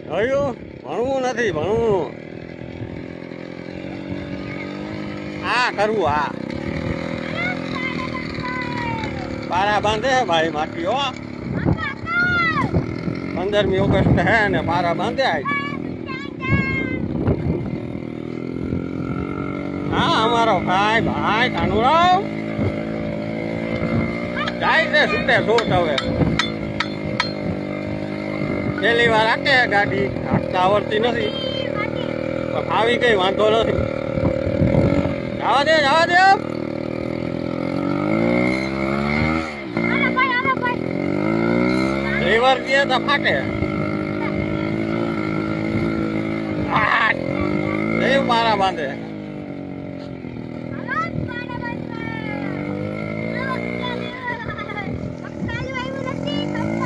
જોયું ભણવું નથી ભણવું આ કરવું આ પારા બાંધે ભાઈ માટી હો 15મી ઓગસ્ટ હે ને પારા બાંધે આજ હા અમારો ભાઈ કાનુડાવ જાય છે છૂટે છૂટ હવે પહેલી વાર હાકે ગાડી હાકતા આવડતી નથી પણ આવી કઈ વાંધો નથી જવા દે લીવર દે તો ફાટે પારા બાંધે